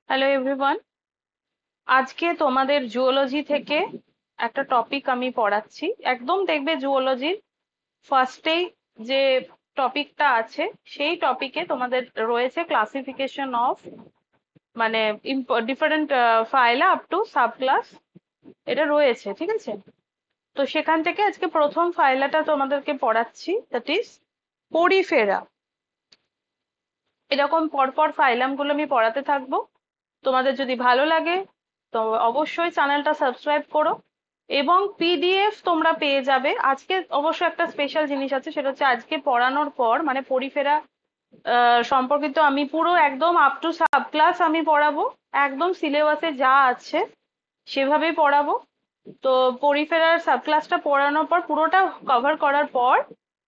Hello everyone, আজকে তোমাদের zoology থেকে একটা টপিক আমি পড়াচ্ছি। একদম দেখবে জুওলজির ফার্স্টেই যে টপিকটা আছে সেই টপিকে তোমাদের রয়েছে ক্লাসিফিকেশন অফ, মানে different phyla up to sub class, এটা রয়েছে, ঠিক আছে? তো সেখান থেকে আজকে প্রথম ফাইলাটা তোমাদেরকে পড়াচ্ছি, দ্যাট ইজ পরিফেরা। এরকম পরপর ফাইলাম গুলো আমি পড়াতে থাকবো। তোমাদের যদি ভালো লাগে তো অবশ্যই চ্যানেলটা সাবস্ক্রাইব করো, এবং পিডিএফ তোমরা পেয়ে যাবে। আজকে অবশ্য একটা স্পেশাল জিনিস আছে, সেটা হচ্ছে আজকে পড়ানোর পর মানে পরিফেরা সম্পর্কিত আমি পুরো একদম আপ টু সাব ক্লাস আমি পড়াবো। একদম সিলেবাসে যা আছে সেভাবেই পড়াবো। তো পরিফেরার সাব ক্লাসটা পড়ানোর পর, পুরোটা কভার করার পর,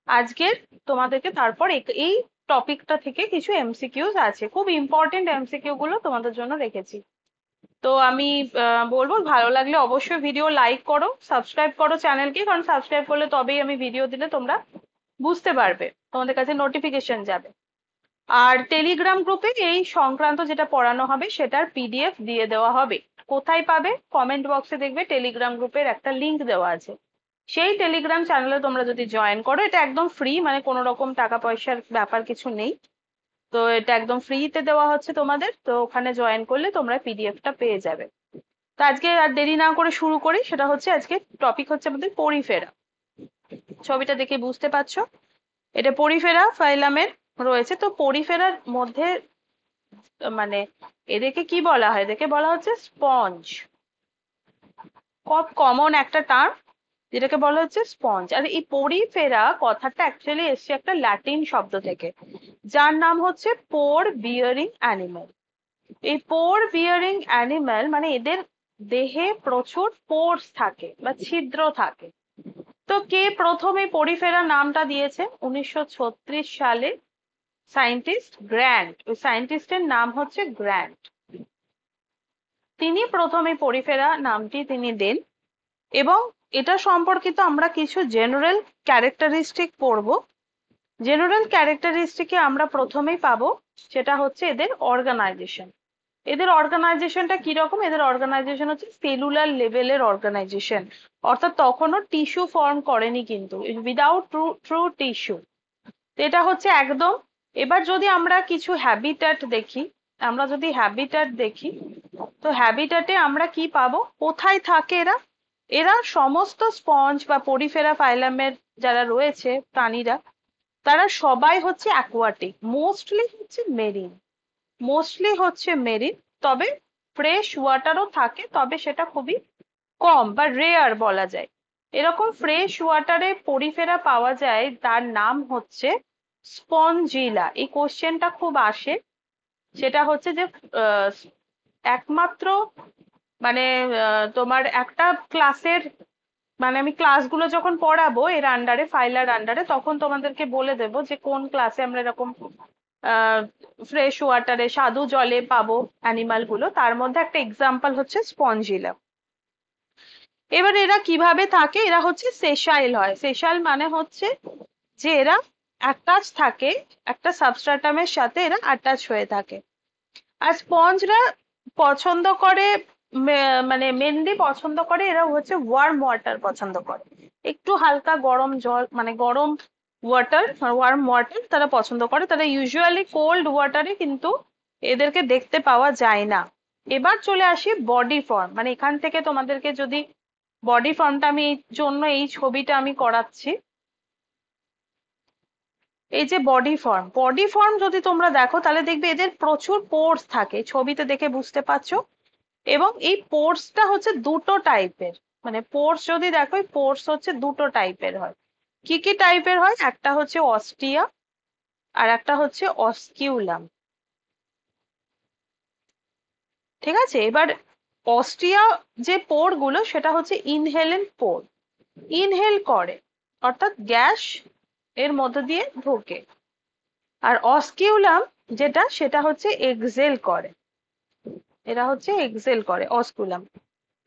আজকের তোমাদেরকে তারপর এই টপিকটা থেকে কিছু এমসিকিউজ আছে, খুব ইম্পর্টেন্ট এমসিকিউ গুলো তোমাদের জন্য রেখেছি। তো আমি বলবো ভালো লাগলে অবশ্যই ভিডিও লাইক করো, সাবস্ক্রাইব করো চ্যানেলকে, কারণ সাবস্ক্রাইব করলে তবেই আমি ভিডিও দিলে তোমরা বুঝতে পারবে, তোমাদের কাছে নোটিফিকেশন যাবে। আর টেলিগ্রাম গ্রুপে এই সংক্রান্ত যেটা পড়ানো হবে সেটার পিডিএফ দিয়ে দেওয়া হবে। কোথায় পাবে? কমেন্ট বক্সে দেখবে টেলিগ্রাম গ্রুপের একটা লিংক দেওয়া আছে। সেই টেলিগ্রাম চ্যানেলে তোমরা যদি জয়েন করো, এটা একদম ফ্রি, মানে কোনো রকম টাকা পয়সার ব্যাপার কিছু নেই। তো এটা একদম ফ্রিতে দেওয়া হচ্ছে তোমাদের, তো ওখানে জয়েন করলে তোমরা পিডিএফটা পেয়ে যাবে। তো আজকে আর দেরি না করে শুরু করি। সেটা হচ্ছে আজকে টপিক হচ্ছে আমাদের পরিফেরা। ছবিটা দেখে বুঝতে পারছো এটা পরিফেরা ফাইলামের রয়েছে। তো পরিফেরার মধ্যে মানে এদেরকে কি বলা হয়? এদেরকে বলা হচ্ছে স্পঞ্জ। খুব কমন একটা টার্ম, যেটাকে বলা হচ্ছে স্পঞ্জ। আর এই পরিফেরা কথাটা অ্যাকচুয়ালি এসছে একটা ল্যাটিন শব্দ থেকে, যার নাম হচ্ছে পোর বিয়ারিং অ্যানিমাল। এই পোর বিয়ারিং অ্যানিমাল মানে এদের দেহে প্রচুর পোর্স থাকে বা ছিদ্র থাকে। তো কে প্রথম এই পরিফেরা নামটা দিয়েছে? 1936 সালে সায়েন্টিস্ট গ্র্যান্ট, ওই সায়েন্টিস্টের নাম হচ্ছে গ্র্যান্ট। তিনি প্রথমে পরিফেরা নামটি তিনি দেন, এবং এটা সম্পর্কিত আমরা কিছু জেনারেল ক্যারেক্টারিস্টিক পড়ব। জেনারেল ক্যারেক্টারিস্টিকে আমরা প্রথমেই পাবো, সেটা হচ্ছে এদের অর্গানাইজেশন। এদের অর্গানাইজেশনটা কিরকম? এদের অর্গানাইজেশন হচ্ছে সেলুলার লেভেলের অর্গানাইজেশন, অর্থাৎ তখনও টিস্যু ফর্ম করেনি, কিন্তু উইদাউট ট্রু টিস্যু। এটা হচ্ছে একদম। এবার যদি আমরা কিছু হ্যাবিট্যাট দেখি, আমরা যদি হ্যাবিট্যাট দেখি, তো হ্যাবিট্যাটে আমরা কি পাবো? কোথায় থাকে এরা? এরা সমস্ত স্পঞ্জ বা পরিফেরা ফাইলামের যারা রয়েছে প্রাণীরা, তারা সবাই হচ্ছে অ্যাকোয়াটিক, মোস্টলি হচ্ছে মেরিন। তবে ফ্রেশ ওয়াটারও থাকে, তবে সেটা খুবই কম বা রেয়ার বলা যায়। এরকম ফ্রেশ ওয়াটারে পরিফেরা পাওয়া যায়, তার নাম হচ্ছে স্পঞ্জিলা। এই কোশ্চেনটা খুব আসে। সেটা হচ্ছে যে আহ, একমাত্র মানে তোমার একটা ক্লাসের, মানে আমি ক্লাসগুলো যখন পড়াবো এর আন্ডারে, ফাইলার আন্ডারে, তখন তোমাদেরকে বলে দেবো যে কোন ক্লাসে আমরা এরকম ফ্রেশ ওয়াটারে স্বাদু জলে পাবো অ্যানিমাল গুলো। তার মধ্যে একটা এক্সাম্পল হচ্ছে স্পঞ্জিলা। এবার এরা কিভাবে থাকে? এরা হচ্ছে সেশাইল হয়। সেশাইল মানে হচ্ছে যে এরা অ্যাটাচ থাকে, একটা সাবস্ট্রাটামের সাথে এরা অ্যাটাচ হয়ে থাকে। আর স্পঞ্জরা পছন্দ করে, মানে মেনলি পছন্দ করে, এরা হচ্ছে ওয়ার্ম ওয়াটার পছন্দ করে। একটু হালকা গরম জল, মানে গরম ওয়াটার, ওয়ার্ম ওয়াটার তারা পছন্দ করে। তারা ইউজুয়ালি কোল্ড ওয়াটারে কিন্তু এদেরকে দেখতে পাওয়া যায় না। এবার চলে আসি বডি ফর্ম, মানে এখান থেকে তোমাদেরকে যদি বডি ফর্মটা, আমি এই জন্য এই ছবিটা আমি করাচ্ছি। এই যে বডি ফর্ম যদি তোমরা দেখো তাহলে দেখবে এদের প্রচুর পোর্স থাকে, ছবিতে দেখে বুঝতে পারছো। এবং এই পোর্সটা হচ্ছে দুটো টাইপের, মানে পোর্স যদি দেখো, এই পোর্স হচ্ছে দুটো টাইপের হয়। কি কি টাইপের হয়? একটা হচ্ছে অস্টিয়া, আর একটা হচ্ছে অস্কিউলাম। ঠিক আছে? এবার অস্টিয়া যে পোর গুলো, সেটা হচ্ছে ইনহেলেন্ট পোর, ইনহেল করে, অর্থাৎ গ্যাস এর মধ্যে দিয়ে ঢোকে। আর অস্কিউলাম যেটা, সেটা হচ্ছে এক্সেল করে, এরা হচ্ছে এক্সেল করে অস্কুলাম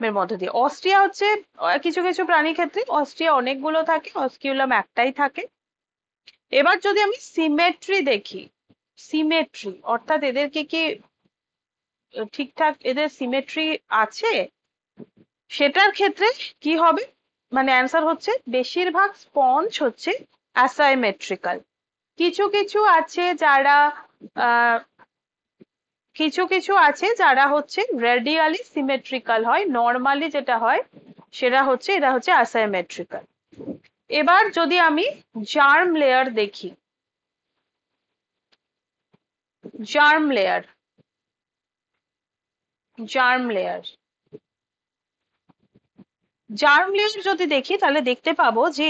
এর মধ্যে দিয়ে। অস্ট্রিয়া হচ্ছে কিছু কিছু প্রাণীর ক্ষেত্রে অস্ট্রিয়া অনেকগুলো থাকে, অস্কিউলাম একটাই থাকে। এবার যদি আমি সিমেট্রি দেখি, সিমেট্রি অর্থাৎ এদেরকে কি ঠিকঠাক এদের সিমেট্রি আছে, সেটার ক্ষেত্রে কি হবে, মানে অ্যান্সার হচ্ছে বেশিরভাগ স্পঞ্জ হচ্ছে অ্যাসাইমেট্রিক্যাল। কিছু কিছু আছে যারা আহ কিছু কিছু আছে যারা হচ্ছে রেডিয়ালি সিমেট্রিক্যাল হয়, নর্মালি যেটা হয় সেটা হচ্ছে এটা হচ্ছে অ্যাসাইমেট্রিক্যাল। এবার যদি আমি জার্ম লেয়ার দেখি, germ layer, germ layer, germ layer যদি দেখি তাহলে দেখতে পাবো যে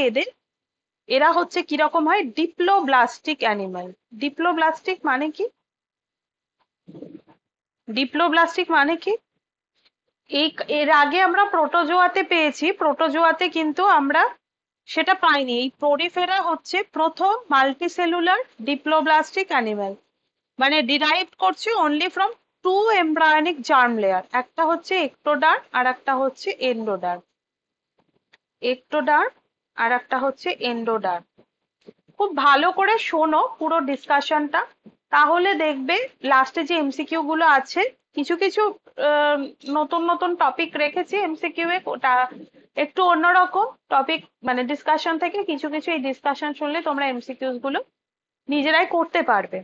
এরা হচ্ছে কিরকম হয়, ডিপ্লোব্লাস্টিক অ্যানিমাল। ডিপ্লোব্লাস্টিক মানে কি, ডিপ্লোব্লাস্টিক মানে কি, এই এর আগে আমরা প্রোটোজোয়াতে পেয়েছি, প্রোটোজোয়াতে কিন্তু আমরা সেটা পাইনি। এই পোরিফেরা হচ্ছে প্রথম মাল্টিসেলুলার ডিপ্লোব্লাস্টিক অ্যানিমাল, মানে ডিরাইভ করছে only from two embryonic germ layer, একটা হচ্ছে এক্টোডার্ম আর একটা হচ্ছে এন্ডোডার্ম। এক্টোডার্ম আর একটা হচ্ছে এন্ডোডার্ম। খুব ভালো করে শোনো পুরো ডিসকাশনটা, তাহলে দেখবে লাস্টে যে এমসিকিউ গুলো আছে, কিছু কিছু আহ, নতুন নতুন টপিক রেখেছি এমসিকিউ এ, ওটা একটু অন্যরকম টপিক, মানে ডিসকাশন থেকে কিছু কিছু এই ডিসকাশন শুনলে তোমরা এমসিকিউস গুলো নিজেরাই করতে পারবে।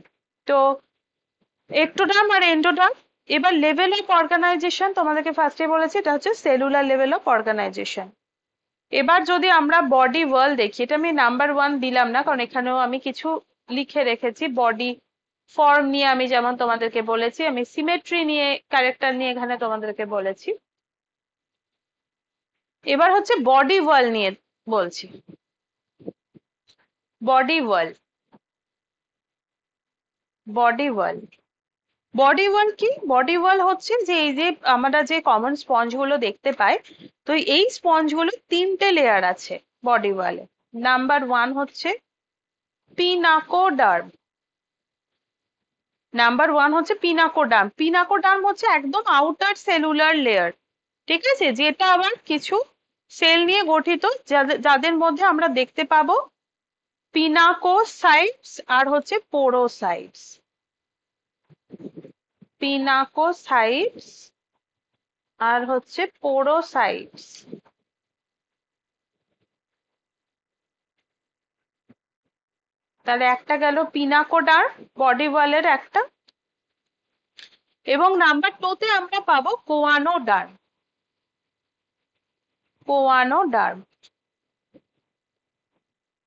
তো একটোডার্ম আর এন্ডোডার্ম। এবার লেভেল অফ অর্গানাইজেশন তোমাদেরকে ফার্স্টে বলেছি, এটা হচ্ছে সেলুলার লেভেল অফ অর্গানাইজেশন। এবার যদি আমরা বডি ওয়াল দেখি, এটা আমি নাম্বার 1 দিলাম না কারণ এখানেও আমি কিছু লিখে রেখেছি। বডি ফর্ম নিয়ে আমি যেমন তোমাদেরকে বলেছি, আমি সিমেট্রি নিয়ে, ক্যারেক্টার নিয়ে এখানে তোমাদেরকে বলেছি। এবার হচ্ছে বডি ওয়াল নিয়ে বলছি। বডি ওয়াল, বডি ওয়াল, বডি ওয়াল কি, বডি ওয়াল হচ্ছে যে এই যে আমরা যে কমন স্পঞ্জ গুলো দেখতে পাই, তো এই স্পঞ্জ গুলো 3টে লেয়ার আছে বডি ওয়ালে। নাম্বার 1 হচ্ছে পিনাকোডার্ম, নাম্বার 1 হচ্ছে পিনাকোডার্ম। পিনাকোডার্ম হচ্ছে একদম আউটার সেলুলার লেয়ার, ঠিক আছে, যেটা আবার কিছু সেল নিয়ে গঠিত, যাদের যাদের মধ্যে আমরা দেখতে পাবো পিনাকোসাইটস আর হচ্ছে পোরোসাইটস। পিনাকোসাইটস আর হচ্ছে পোরোসাইটস। তাহলে একটা গেল পিনাকোডার্ম, বডি ওয়ালের একটা। এবং নাম্বার 2 তে আমরা পাবো কোয়ানোডার্ম, কোয়ানোডার্ম।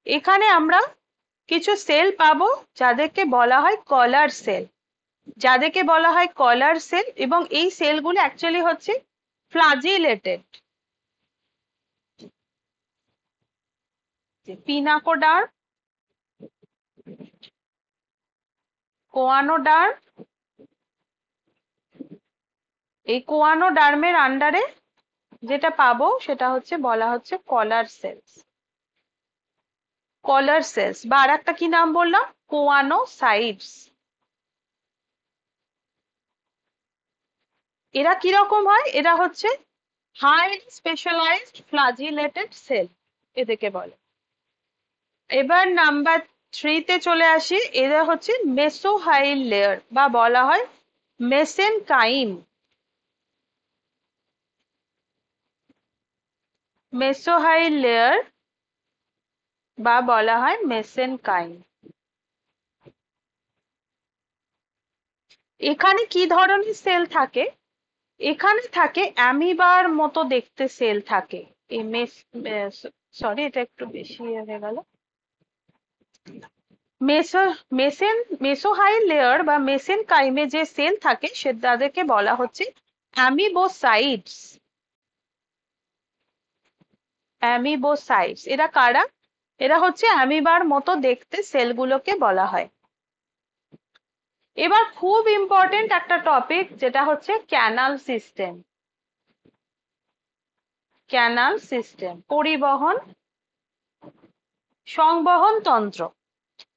এখানে আমরা কিছু সেল পাবো যাদেরকে বলা হয় কলার সেল, যাদেরকে বলা হয় কলার সেল, এবং এই সেলগুলো অ্যাকচুয়ালি হচ্ছে ফ্লাজিলেটেড। পিনাকোডার্ম, কোয়ানোডার্ম, এই কোয়ানোডার্মের আন্ডারে যেটা পাবো সেটা হচ্ছে বলা হচ্ছে কলার সেলস, কলার সেলস, বা আর একটা কি নাম বললাম, কোয়ানোসাইটস। এরা কিরকম হয়, এরা হচ্ছে হাইলি স্পেশালাইজড ফ্লাজিলেটেড সেল এদেরকে বলে। এবার নাম্বার 3 তে চলে আসি, এরা হচ্ছে মেসোহাইল লেয়ার বা বলা হয় মেসেনকাইম, মেসোহাইল লেয়ার বা বলা হয় মেসেনকাইম। এখানে কি ধরনের সেল থাকে, এখানে থাকে অ্যামিবার মতো দেখতে সেল থাকে। এই সরি এটা একটু বেশি হয়ে গেল। মেসো মেসেন মেসোহাইল লেয়ার বা মেসেনকাইমে যে সেল থাকে সে তাদেরকে বলা হচ্ছে অ্যামিবোসাইটস, অ্যামিবোসাইটস। এরা কারা, এরা হচ্ছে অ্যামিবার মতো দেখতে সেলগুলোকে বলা হয়। এবার খুব ইম্পর্টেন্ট একটা টপিক যেটা হচ্ছে ক্যানাল সিস্টেম, ক্যানাল সিস্টেম, পরিবহন সংবহন তন্ত্র।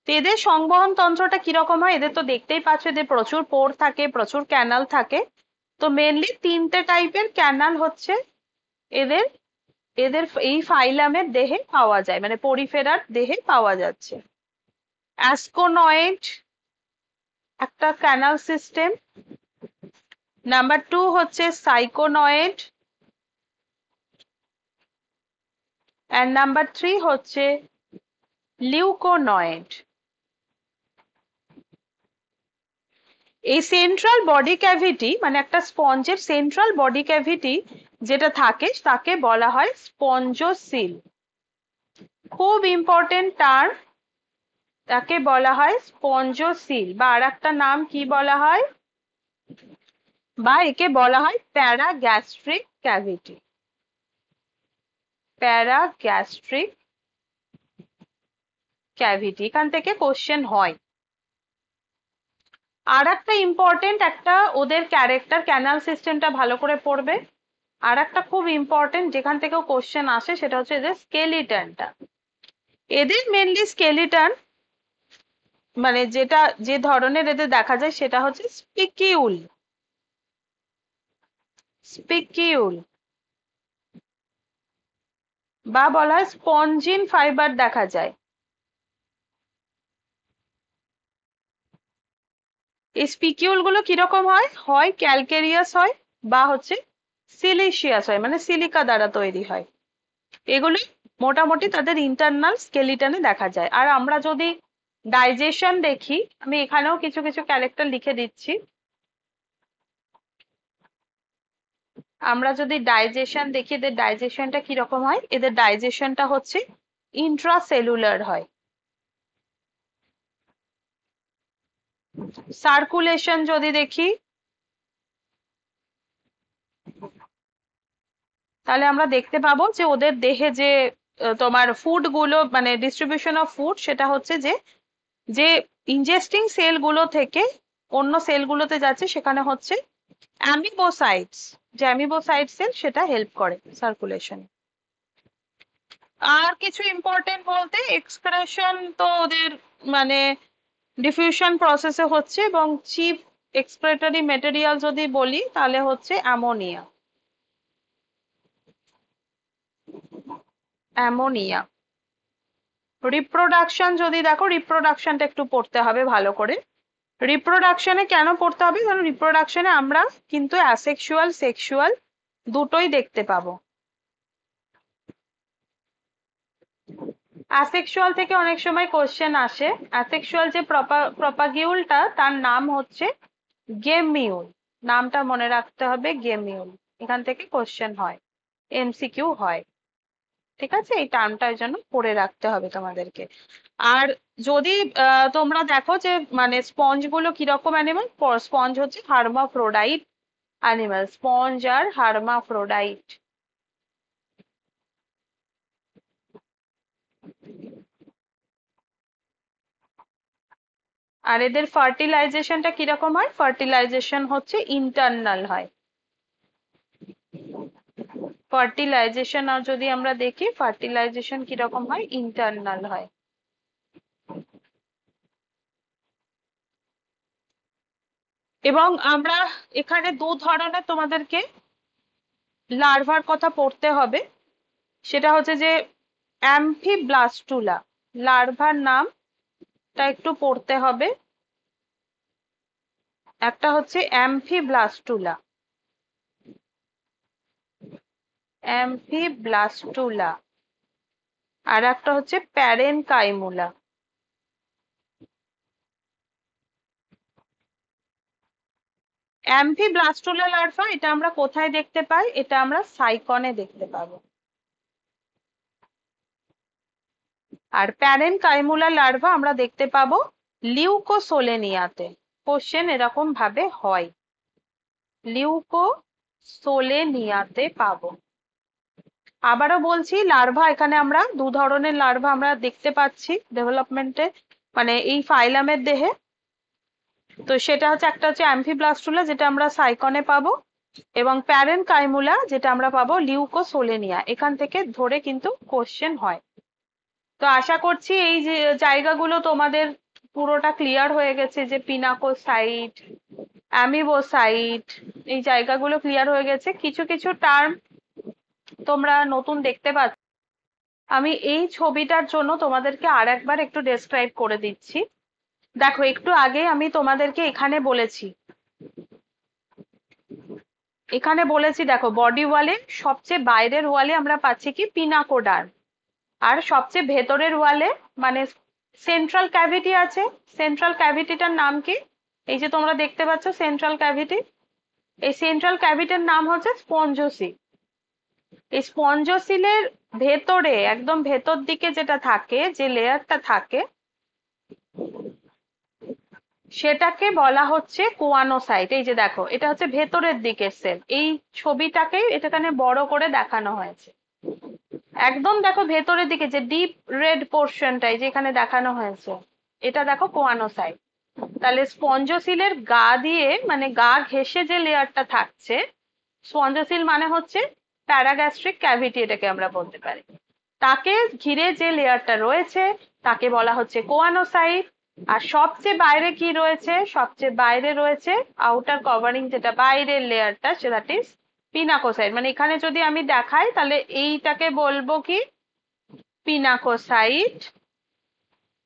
তো এদের সংবহন তন্ত্রটা কিরকম হয়, এদের তো দেখতেই পাচ্ছ এদের প্রচুর পোর থাকে, প্রচুর ক্যানাল থাকে। তো মেনলি 3টে টাইপের ক্যানাল হচ্ছে এদের, এদের এই ফাইলামের দেহে পাওয়া যায়, মানে পরিফেরার দেহে পাওয়া যাচ্ছে। অ্যাসকোনয়েড একটা ক্যানাল সিস্টেম। নাম্বার 2 হচ্ছে সাইকোনয়েড, অ্যান্ড নাম্বার 3 হচ্ছে লিউকোনয়েড। এই সেন্ট্রাল বডি ক্যাভিটি মানে একটা স্পঞ্জের সেন্ট্রাল বডি ক্যাভিটি যেটা থাকে তাকে বলা হয় স্পঞ্জোসিল। খুব ইম্পর্টেন্ট টার্ম, তাকে বলা হয় স্পঞ্জোসিল, বা আর একটা নাম কি বলা হয়, বা একে বলা হয় প্যারাগ্যাস্ট্রিক ক্যাভিটি। প্যারাগ্যাস্ট্রিক ক্যাভিটি, এখান থেকে কোশ্চেন হয়। আর একটা ইম্পর্টেন্ট একটা ওদের ক্যারেক্টার, ক্যানাল সিস্টেমটা ভালো করে পড়বে। আর একটা খুব ইম্পর্টেন্ট যেখান থেকেও কোশ্চেন আসে সেটা হচ্ছে এদের স্কেলিটনটা। এদের মেনলি স্কেলিটন মানে যেটা যে ধরনের এদের দেখা যায় সেটা হচ্ছে স্পিকিউল। স্পিকিউল বা বলা হয় স্পঞ্জিন ফাইবার দেখা যায়। এই স্পিকিউল গুলো কিরকম হয়, হয় ক্যালকেরিয়াস হয় বা হচ্ছে সিলিশিয়াস হয়, মানে সিলিকা দ্বারা তৈরি হয়। এগুলি মোটামুটি তাদের ইন্টারনাল স্কেলিটনে দেখা যায়। আর আমরা যদি ডাইজেশন দেখি, আমি এখানেও কিছু কিছু ক্যারেক্টার লিখে দিচ্ছি। আমরা যদি ডাইজেশন দেখি, এদের ডাইজেশনটা কিরকম হয়, এদের ডাইজেশনটা হচ্ছে ইন্ট্রাসেলুলার হয়। সার্কুলেশন যদি দেখি, তাহলে আমরা দেখতে পাবো যে ওদের দেহে যে তোমার ফুড গুলো মানে ডিস্ট্রিবিউশন অফ ফুড, সেটা হচ্ছে যে যে ইনজেস্টিং সেল গুলো থেকে অন্য সেল গুলোতে যাচ্ছে, সেখানে হচ্ছে অ্যামিবোসাইটস, যে অ্যামিবোসাইট সেল সেটা হেল্প করে সার্কুলেশন। আর কিছু ইম্পর্টেন্ট বলতে এক্সক্রেশন তো ওদের মানে ডিফিউশন প্রসেসে হচ্ছে, এবং চিফ এক্সক্রেটরি ম্যাটেরিয়াল যদি বলি তাহলে হচ্ছে অ্যামোনিয়া। অ্যামোনিয়া। রিপ্রোডাকশন যদি দেখো, রিপ্রোডাকশনটা একটু পড়তে হবে ভালো করে। রিপ্রোডাকশনে কেন পড়তে হবে, কারণ রিপ্রোডাকশনে আমরা কিন্তু অ্যাসেক্সুয়াল সেক্সুয়াল দুটোই দেখতে পাবো। অ্যাসেক্সুয়াল থেকে অনেক সময় কোশ্চেন আসে। অ্যাসেক্সুয়াল যে প্রপাগিউলটা তার নাম হচ্ছে গেমিউল। নামটা মনে রাখতে হবে, গেমিউল। এখান থেকে কোশ্চেন হয়, এমসিকিউ হয়। ঠিক আছে, এই টার্মটার জন্য পড়ে রাখতে হবে তোমাদেরকে। আর যদি তোমরা দেখো যে মানে স্পঞ্জ গুলো কিরকম অ্যানিমাল, স্পঞ্জ হচ্ছে হার্মাফ্রোডাইট অ্যানিমাল। স্পঞ্জ আর হার্মাফ্রোডাইট। আর এদের ফার্টিলাইজেশনটা কিরকম হয়, ফার্টিলাইজেশন হচ্ছে ইন্টারনাল হয়। ফার্টিলাইজেশন আর যদি আমরা দেখি, ফার্টিলাইজেশন কিরকম হয়, ইন্টারনাল হয়। এবং আমরা এখানে দু ধরনের তোমাদেরকে লার্ভার কথা পড়তে হবে। সেটা হচ্ছে যে অ্যাম্ফিব্লাস্টুলা লার্ভার নামটা একটু পড়তে হবে। একটা হচ্ছে অ্যাম্ফিব্লাস্টুলা, অ্যাম্ফিব্লাস্টুলা, আর একটা হচ্ছে প্যারেনকাইমুলা। অ্যাম্ফিব্লাস্টুলা লার্ভা, এটা আমরা কোথায় দেখতে পাই, এটা আমরা সাইকনে দেখতে পাবো। আর প্যারেনকাইমুলা লার্ভা আমরা দেখতে পাবো লিউকোসোলেনিয়াতে। কোশ্চেন এরকম ভাবে হয়, লিউকোসোলেনিয়াতে পাবো। আবারও বলছি, লার্ভা এখানে আমরা দু ধরনের লার্ভা আমরা দেখতে পাচ্ছি ডেভেলপমেন্টে, মানে এই ফাইলামের দেহে। তো সেটা হচ্ছে একটা হচ্ছে অ্যাম্ফিব্লাস্টুলা যেটা আমরা সাইকনে পাবো, এবং প্যারেনকাইমুলা যেটা আমরা পাবো লিউকোসোলেনিয়া। এখান থেকে ধরে কিন্তু কোশ্চেন হয়। তো আশা করছি এই যে জায়গাগুলো তোমাদের পুরোটা ক্লিয়ার হয়ে গেছে, যে পিনাকোসাইট, অ্যামিবোসাইট, এই জায়গাগুলো ক্লিয়ার হয়ে গেছে। কিছু কিছু টার্ম তোমরা নতুন দেখতে পাচ্ছ। আমি এই ছবিটার জন্য তোমাদেরকে আর একবার একটু ডেসক্রাইব করে দিচ্ছি। দেখো একটু আগে আমি তোমাদেরকে এখানে বলেছি দেখো বডি ওয়ালে সবচেয়ে বাইরের ওয়ালে আমরা পাচ্ছি কি পিনাকোডার, আর সবচেয়ে ভেতরের ওয়ালে মানে সেন্ট্রাল ক্যাভিটি আছে। সেন্ট্রাল ক্যাভিটিটার নাম কি? এই যে তোমরা দেখতে পাচ্ছ সেন্ট্রাল ক্যাভিটি, এই সেন্ট্রাল ক্যাভিটির নাম হচ্ছে স্পঞ্জোসিল। এই স্পঞ্জোসিলের ভেতরে একদম ভেতর দিকে যেটা থাকে, যে লেয়ারটা থাকে, সেটাকে বলা হচ্ছে কোয়ানোসাইট। এই যে দেখো এটা হচ্ছে ভেতরের দিকের সেল, এই ছবিটাকেই এখানে বড় করে দেখানো হয়েছে। একদম দেখো ভেতরের দিকে যে ডিপ রেড পোর্শনটাই যেখানে দেখানো হয়েছে, এটা দেখো কোয়ানোসাইট। তাহলে স্পঞ্জোসিলের গা দিয়ে মানে গা ঘেঁষে যে লেয়ারটা থাকছে, স্পঞ্জোসিল মানে হচ্ছে প্যারাগ্যাস্ট্রিক ক্যাভিটি, এটাকে আমরা বলতে পারি। তাকে ঘিরে যে লেয়ারটা রয়েছে তাকে বলা হচ্ছে কোয়ানোসাইট। আর সবচেয়ে বাইরে কি রয়েছে? সবচেয়ে বাইরে রয়েছে আউটার কভারিং, যেটা বাইরের লেয়ারটা, সেটা ইজ পিনাকোসাইট। মানে এখানে যদি আমি দেখাই তাহলে এইটাকে বলবো কি পিনাকোসাইট।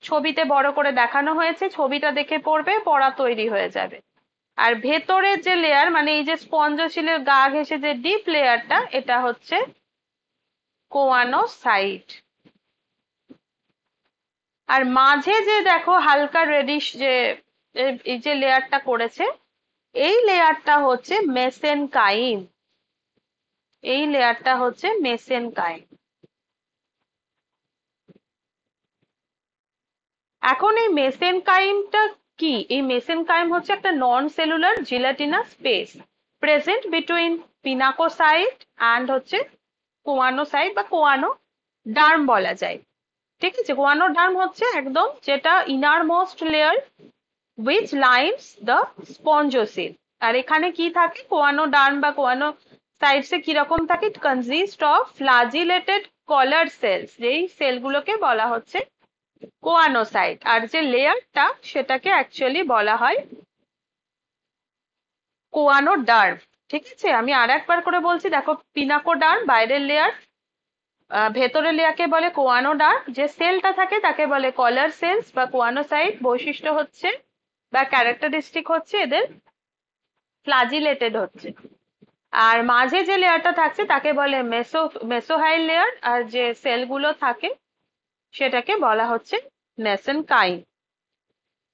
ছবিতে বড় করে দেখানো হয়েছে, ছবিটা দেখে পড়বে, পড়া তৈরি হয়ে যাবে। আর ভেতরের যে লেয়ার মানে এই যে স্পঞ্জশিলের গা ঘেঁষে যে ডিপ লেয়ারটা, এটা হচ্ছে কোয়ানোসাইট। আর মাঝে যে দেখো হালকা রেডিশ যে এই যে লেয়ারটা করেছে, এই লেয়ারটা হচ্ছে মেসেনকাইম। এই লেয়ারটা হচ্ছে মেসেনকাইম। এখন এই মেসেনকাইমটা কি? এই মেসেনকাইম হচ্ছে একটা non cellular gelatinous space present between pinacocyte and হচ্ছে কোয়ানোসাইট বা কোয়ানো ডার্ম বলা যায়। ঠিক আছে, কোয়ানো ডার্ম হচ্ছে একদম যেটা inner most layer which lines the spongosil। আর এখানে কি থাকে? কোয়ানো ডার্ম বা কোয়ানো সাইটসে কিরকম থাকে? It consist of flagellated collar cells, যেই সেলগুলোকে বলা হচ্ছে কোয়ানোসাইট। আর যে লেয়ারটা সেটাকে অ্যাকচুয়ালি বলা হয় কোয়ানোডার্ম। ঠিক আছে, আমি আর একবার করে বলছি, দেখো পিনাকোডার্ম বাইরের লেয়ার, ভেতরের লেয়ারকে বলে কোয়ানোডার্ম। যে সেলটা থাকে তাকে বলে কলার সেলস বা কোয়ানোসাইট। বৈশিষ্ট্য হচ্ছে বা ক্যারেক্টারিস্টিক হচ্ছে এদের ফ্লাজিলেটেড হচ্ছে। আর মাঝে যে লেয়ারটা থাকছে তাকে বলে মেসোহাইল লেয়ার, আর যে সেলগুলো থাকে সেটাকে বলা হচ্ছে মেসেনকাইম।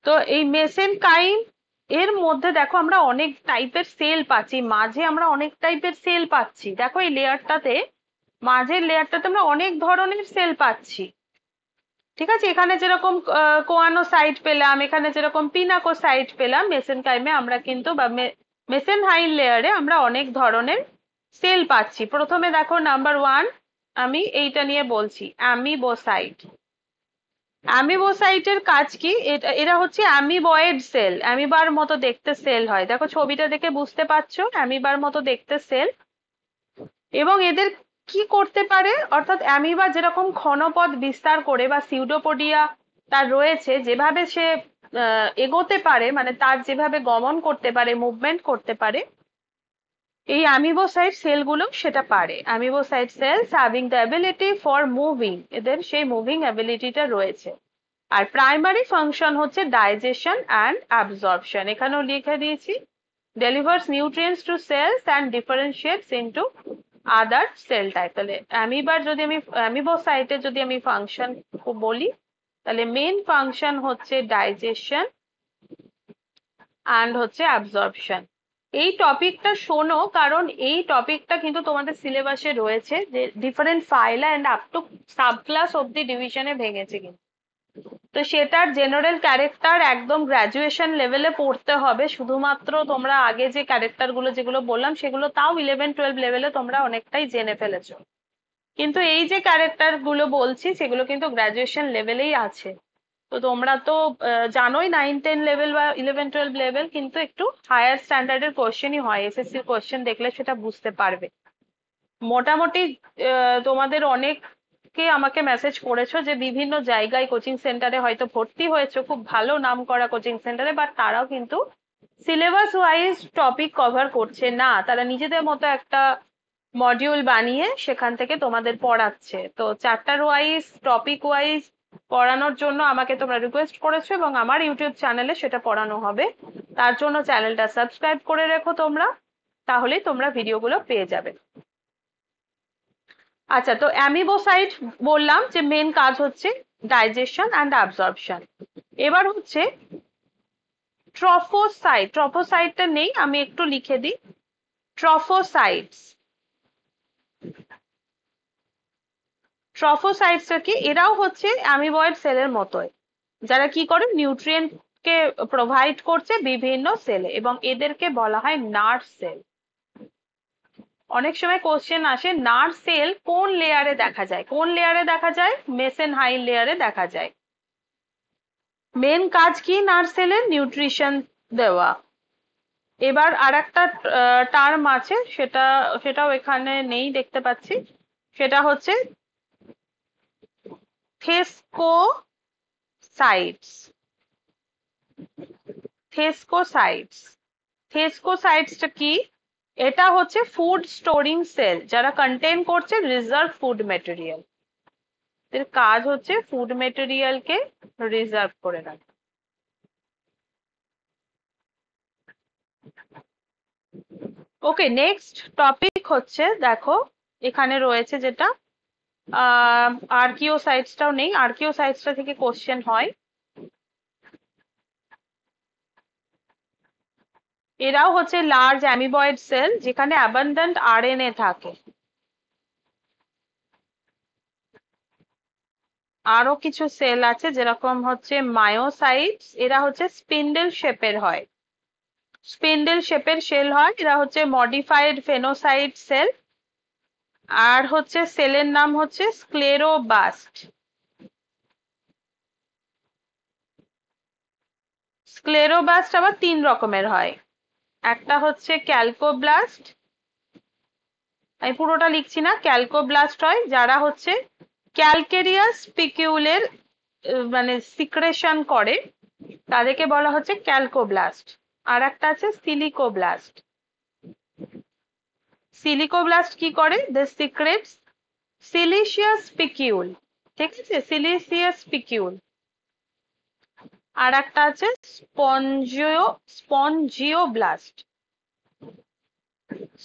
তো এই মেসেনকাইম এর মধ্যে দেখো আমরা অনেক টাইপের সেল পাচ্ছি, মাঝে আমরা অনেক টাইপের সেল পাচ্ছি। দেখো এই লেয়ারটাতে, মাঝের লেয়ারটাতে আমরা অনেক ধরনের সেল পাচ্ছি। ঠিক আছে, এখানে যেরকম কোয়ানোসাইট পেলাম, এখানে যেরকম পিনাকোসাইট পেলাম, মেসেনকাইমে আমরা কিন্তু বা মেসেনহাইল লেয়ারে আমরা অনেক ধরনের সেল পাচ্ছি। প্রথমে দেখো নাম্বার ওয়ান, আমি এইটা নিয়ে বলছি, অ্যামিবোসাইট। অ্যামিবোসাইটের কাজ কি? এরা হচ্ছে অ্যামিবয়েড সেল, অ্যামিবার মতো দেখতে সেল হয়। দেখো ছবিটা দেখে বুঝতে পারছো, অ্যামিবার মতো দেখতে সেল। এবং এদের কি করতে পারে, অর্থাৎ অ্যামিবা যেরকম ক্ষণপথ বিস্তার করে বা সিউডোপোডিয়া তার রয়েছে, যেভাবে সে এগোতে পারে, মানে তার যেভাবে গমন করতে পারে, মুভমেন্ট করতে পারে, এই অ্যামিবোসাইট সেলগুলো সেটা পারে। Amoebocyte cells having the ability for moving, এদের সেই মুভিং অ্যাবিলিটিটা রয়েছে। আর প্রাইমারি ফাংশন হচ্ছে ডাইজেশন অ্যান্ড অ্যাবজর্পশন। এখানেও লিখে দিয়েছি, delivers nutrients to cells and differentiates into other cell type। তাহলে অ্যামিবার যদি আমি অ্যামিবোসাইটের যদি আমি ফাংশন বলি, তাহলে মেন ফাংশন হচ্ছে ডাইজেশন অ্যান্ড হচ্ছে অ্যাবজর্পশন। এই টপিকটা শোনো, কারণ এই টপিকটা কিন্তু তোমাদের সিলেবাসে রয়েছে, যে different phyla and up to sub class অব্দি ডিভিশনে ভেঙেছে কিন্তু। তো সেটার জেনারেল ক্যারেক্টার একদম গ্রাজুয়েশন লেভেলে পড়তে হবে। শুধুমাত্র তোমরা আগে যে ক্যারেক্টার গুলো যেগুলো বললাম সেগুলো তাও 11-12 লেভেলে তোমরা অনেকটাই জেনে ফেলেছো, কিন্তু এই যে ক্যারেক্টার গুলো বলছি সেগুলো কিন্তু গ্রাজুয়েশন লেভেলেই আছে। তো তোমরা তো জানোই 9-10 লেভেল বা 11-12 লেভেল কিন্তু একটু হায়ার স্ট্যান্ডার্ডের কোশ্চেনই হয়, এসএসসি কোশ্চেন দেখলে সেটা বুঝতে পারবে। মোটামুটি তোমাদের অনেককে আমাকে মেসেজ করেছো যে বিভিন্ন জায়গায় কোচিং সেন্টারে হয়তো ভর্তি হয়েছো, খুব ভালো নাম করা কোচিং সেন্টারে, বাট তারাও কিন্তু সিলেবাস ওয়াইজ টপিক কভার করছে না। তারা নিজেদের মতো একটা মডিউল বানিয়ে সেখান থেকে তোমাদের পড়াচ্ছে। তো চ্যাপ্টার ওয়াইজ টপিক ওয়াইজ পড়ানোর জন্য আমাকে তোমরা রিকোয়েস্ট করেছো এবং আমার ইউটিউব চ্যানেলে সেটা পড়ানো হবে। তার জন্য চ্যানেলটা সাবস্ক্রাইব করে রেখো তোমরা, তাহলেই তোমরা ভিডিওগুলো পেয়ে যাবে। আচ্ছা, তো অ্যামিবোসাইট বললাম যে মেন কাজ হচ্ছে ডাইজেশন অ্যান্ড অ্যাবজর্পশন। এবার হচ্ছে ট্রফোসাইট। ট্রফোসাইটটা নেই, আমি একটু লিখে দিই। ট্রফোসাইটস। ট্রফোসাইটসটা কি? এরাও হচ্ছে অ্যামিবয়েড সেলের মতোই, যারা কি করে নিউট্রিয়েন্ট কে প্রোভাইড করছে বিভিন্ন সেলে, এবং এদেরকে বলা হয় নার্ভ সেল। অনেক সময় কোশ্চেন আসে নার্ভ সেল কোন লেয়ারে দেখা যায়, কোন লেয়ারে দেখা যায়? মেসেনহাইম লেয়ারে দেখা যায়। মেন কাজ কি নার্ভ সেলের? নিউট্রিশন দেওয়া। এবার আর একটা টার্ম আছে, সেটাও এখানে নেই দেখতে পাচ্ছি, সেটা হচ্ছে থেস্কোসাইটস। থেস্কোসাইটস। থেস্কোসাইটসটা কি? এটা হচ্ছে ফুড স্টোরিং সেল, যারা কন্টেন করছে রিজার্ভ ফুড মেটেরিয়াল। এর কাজ হচ্ছে ফুড মেটেরিয়ালকে রিজার্ভ করে রাখা। ওকে, নেক্সট টপিক হচ্ছে, দেখো এখানে রয়েছে যেটা আর্কিওসাইটসটাও নেই, আর্কিওসাইটসটা থেকে কোশ্চেন হয়। এরাও হচ্ছে লার্জ অ্যামিবয়েড সেল, যেখানে অ্যাবান্ডেন্ট আরএনএ থাকে। আরো কিছু সেল আছে যেরকম হচ্ছে মায়োসাইটস, এরা হচ্ছে স্পিন্ডেল শেপের হয়। স্পিন্ডেল শেপের সেল হয়, এরা হচ্ছে মডিফাইড ফেনোসাইট সেল। আর হচ্ছে সেলের নাম হচ্ছে স্ক্লেরোবাস্ট। স্ক্লেরোবাস্ট আবার তিন রকমের হয়। একটা হচ্ছে ক্যালকোব্লাস্ট, আমি পুরোটা লিখছি না, ক্যালকোব্লাস্ট হয় যারা হচ্ছে ক্যালকেরিয়াস স্পিকিউলের মানে সিক্রেশন করে, তাদেরকে বলা হচ্ছে ক্যালকোব্লাস্ট। আর একটা আছে সিলিকোব্লাস্ট। সিলিকোব্লাস্ট কি করে? দে সিক্রেটস সিলিশিয়াস স্পিকিউল। ঠিক আছে, সিলিশিয়াস স্পিকিউল। আর একটা আছে স্পঞ্জিওব্লাস্ট।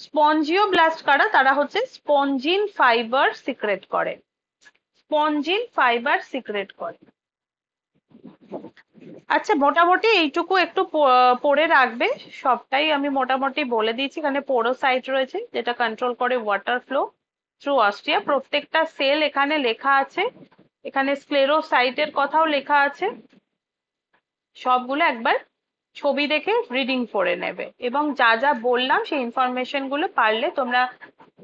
স্পঞ্জিওব্লাস্ট কারা? তারা হচ্ছে স্পঞ্জিন ফাইবার সিক্রেট করে। স্পঞ্জিন ফাইবার সিক্রেট করে। আচ্ছা, মোটামুটি এইটুকু একটু পড়ে রাখবে। সবটাই আমি মোটামুটি বলে দিয়েছি। এখানে পোরোসাইট রয়েছে, যেটা কন্ট্রোল করে ওয়াটার ফ্লো থ্রু অস্টিয়া। প্রত্যেকটা সেল এখানে লেখা আছে। এখানে স্ক্লেরোসাইটের কথাও লেখা আছে। সবগুলো একবার ছবি দেখে রিডিং করে নেবে, এবং যা যা বললাম সেই ইনফরমেশন গুলো পারলে তোমরা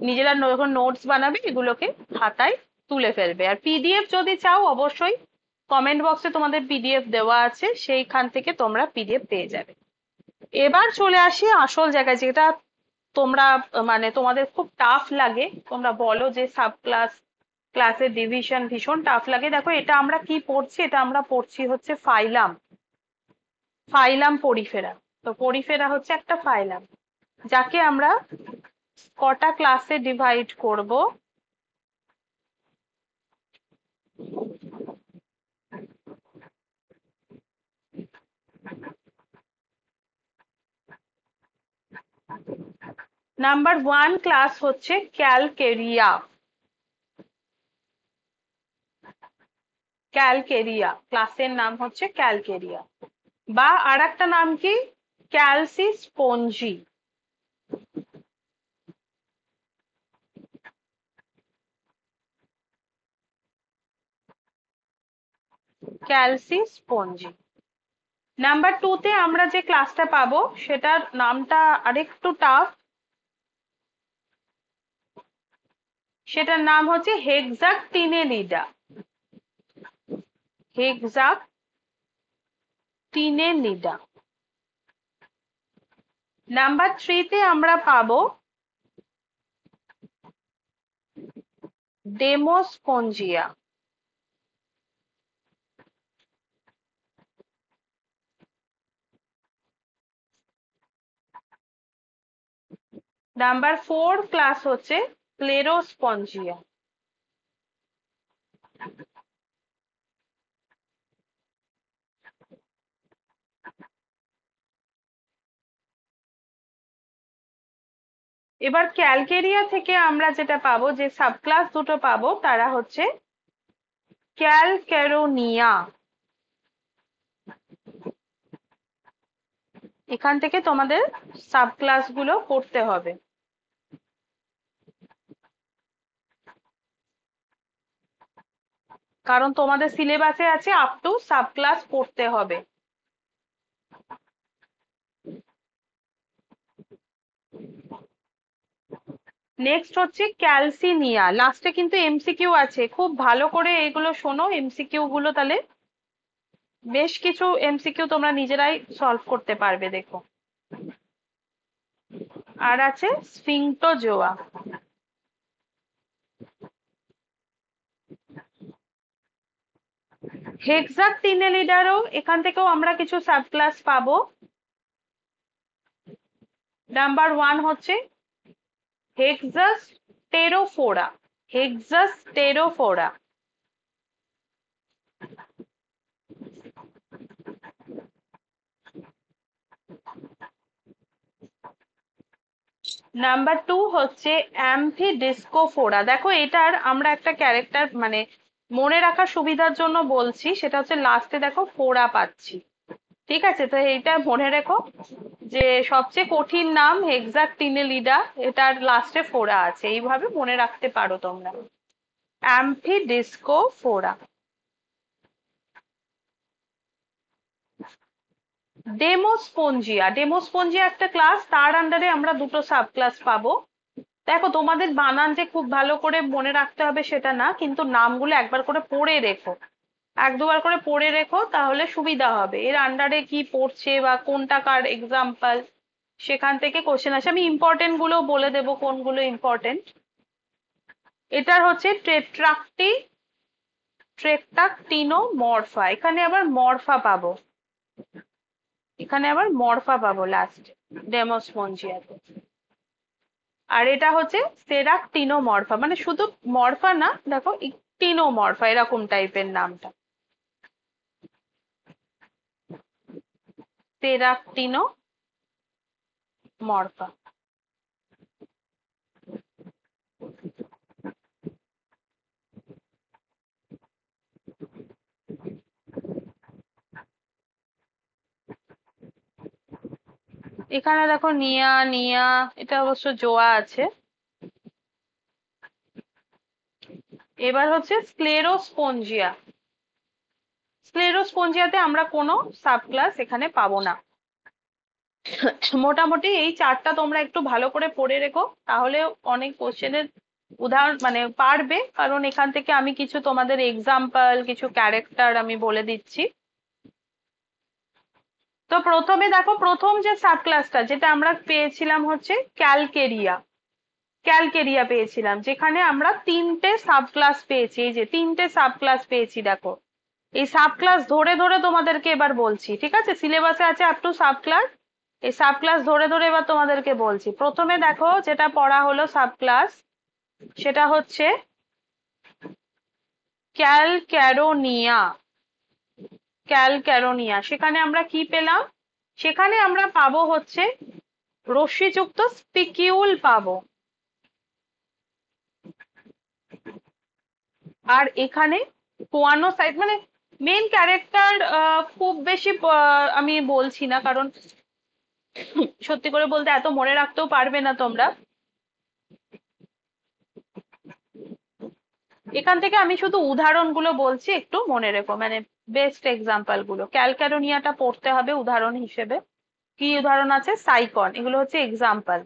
নিজেরা যখন নোটস বানাবে এগুলোকে খাতায় তুলে ফেলবে। আর পিডিএফ যদি চাও, অবশ্যই কমেন্ট বক্সে তোমাদের পিডিএফ দেওয়া আছে, সেইখান থেকে তোমরা পিডিএফ পেয়ে যাবে। এবার চলে আসি আসল জায়গায়, যেটা তোমরা মানে তোমাদের খুব টাফ লাগে, তোমরা বলো যে সাব ক্লাসের ডিভিশন ভীষণ টাফ লাগে। দেখো এটা আমরা কি পড়ছি, এটা আমরা পড়ছি হচ্ছে ফাইলাম। ফাইলাম পরিফেরা। তো পরিফেরা হচ্ছে একটা ফাইলাম, যাকে আমরা কটা ক্লাসে ডিভাইড করব? নাম্বার 1 ক্লাস হচ্ছে ক্যালকেরিয়া। ক্যালকেরিয়া ক্লাসের নাম হচ্ছে ক্যালকেরিয়া, বা আর একটা নাম কি? ক্যালসিস্পঞ্জি। ক্যালসিস্পঞ্জি। নাম্বার 2 তে আমরা যে ক্লাসটা পাবো সেটার নামটা আরেকটু টাফ, সেটার নাম হচ্ছে হেক্সাকটিনেলিডা। হেক্সাকটিনেলিডা। নাম্বার 3 তে আমরা পাবো ডেমোস্পঞ্জিয়া। নাম্বার 4 ক্লাস হচ্ছে ক্লেরোস্পঞ্জিয়া। এবার ক্যালকেরিয়া থেকে আমরা যেটা পাবো, যে সাবক্লাস দুটো পাবো, তারা হচ্ছে ক্যালকেরোনিয়া। এখান থেকে তোমাদের সাবক্লাস গুলো করতে হবে, কারণ তোমাদের সিলেবাসে আছে আপ টু সাবক্লাস করতে হবে। নেক্সট হচ্ছে ক্যালসিনিয়া। লাস্টে কিন্তু এমসিকিউ আছে, খুব ভালো করে এগুলো শোনো এমসিকিউ গুলো, তাহলে বেশ কিছু এমসিকিউ তোমরা নিজেরাই সলভ করতে পারবে, দেখো। আর আছে স্ফিংটোজোয়া। হেক্সাকটিনেলিডারও এখান থেকেও আমরা কিছু সাবক্লাস পাবো। নাম্বার 1 হচ্ছে হেক্সাস্টেরোফোরা। হেক্সাস্টেরোফোরা। নাম্বার 2 হচ্ছে অ্যাম্ফিডিস্কোফোরা। দেখো এটার আমরা একটা ক্যারেক্টার মানে মনে রাখার সুবিধার জন্য বলছি, সেটা হচ্ছে লাস্টে দেখো ফোরা পাচ্ছি। ঠিক আছে, তো এইটা মনে রেখো যে সবচেয়ে কঠিন নাম হেক্সাকটিনেলিডা, এটার লাস্টে ফোরা আছে, এইভাবে মনে রাখতে পারো তোমরা। অ্যাম্ফিডিস্কোফোরা। ডেমোস্পঞ্জিয়া। ডেমোস্পঞ্জিয়া একটা ক্লাস, তার আন্ডারে আমরা দুটো সাব ক্লাস পাবো। দেখো তোমাদের বানান যে খুব ভালো করে মনে রাখতে হবে সেটা না, কিন্তু নামগুলো একবার করে পড়ে রেখো, এক দুবার করে পড়ে রেখো, তাহলে সুবিধা হবে। এর আন্ডারে কি পড়ছে বা কোনটা কার এক্সাম্পল, সেখান থেকে কোশ্চেন আসে। আমি ইম্পর্টেন্ট গুলো বলে দেবো কোনগুলো ইম্পর্টেন্ট। এটার হচ্ছে ট্রেকটাকটিনোমরফা। এখানে আবার মরফা পাবো, এখানে আবার মরফা পাবো লাস্ট ডেমোস্পঞ্জিয়াতে। আর এটা হচ্ছে সেরাকটিনোমরফা, মানে শুধু মরফা না, দেখো টিনোমরফা এরকম টাইপের নামটা, সেরাকটিনোমরফা। এখানে দেখো নিয়া নিয়া, এটা অবশ্য জোয়া আছে। এবার হচ্ছে স্ক্লেরোস্পঞ্জিয়া। স্ক্লেরোস্পঞ্জিয়াতে আমরা কোনো সাবক্লাস এখানে পাবো না। মোটামুটি এই চারটা তোমরা একটু ভালো করে পড়ে রেখো, তাহলে অনেক কোশ্চেনের উদাহরণ মানে পারবে, কারণ এখান থেকে আমি কিছু তোমাদের এক্সাম্পল, কিছু ক্যারেক্টার আমি বলে দিচ্ছি। তো প্রথমে দেখো, প্রথম যে সাবক্লাসটা যেটা আমরা পেয়েছিলাম হচ্ছে ক্যালকেরিয়া। ক্যালকেরিয়া পেয়েছিলাম, যেখানে আমরা তিনটে সাবক্লাস পেয়েছি। এই যে তিনটে সাবক্লাস পেয়েছি, দেখো এই সাবক্লাস ধরে ধরে তোমাদেরকে এবার বলছি, ঠিক আছে? সিলেবাসে আছে আপ টু সাবক্লাস, এই সাবক্লাস ধরে ধরে এবার তোমাদেরকে বলছি। প্রথমে দেখো যেটা পড়া হলো সাবক্লাস, সেটা হচ্ছে ক্যালক্যারোনিয়া। ক্যালক্যারোনিয়া, সেখানে আমরা কি পেলাম? সেখানে আমরা পাবো হচ্ছে রশ্মিযুক্ত স্পিকিউল পাবো। আর এখানে কোয়ানোসাইট, মানে মেন ক্যারেক্টার খুব বেশি আমি বলছি না, কারণ সত্যি করে বলতে এত মনে রাখতেও পারবে না তোমরা। এখান থেকে আমি শুধু উদাহরণগুলো বলছি, একটু মনে রেখো, মানে বেস্ট এক্সাম্পল গুলো। ক্যালক্যারোনিয়াটা পড়তে হবে উদাহরণ হিসেবে। কি উদাহরণ আছে? সাইকন, এগুলো হচ্ছে এক্সাম্পল।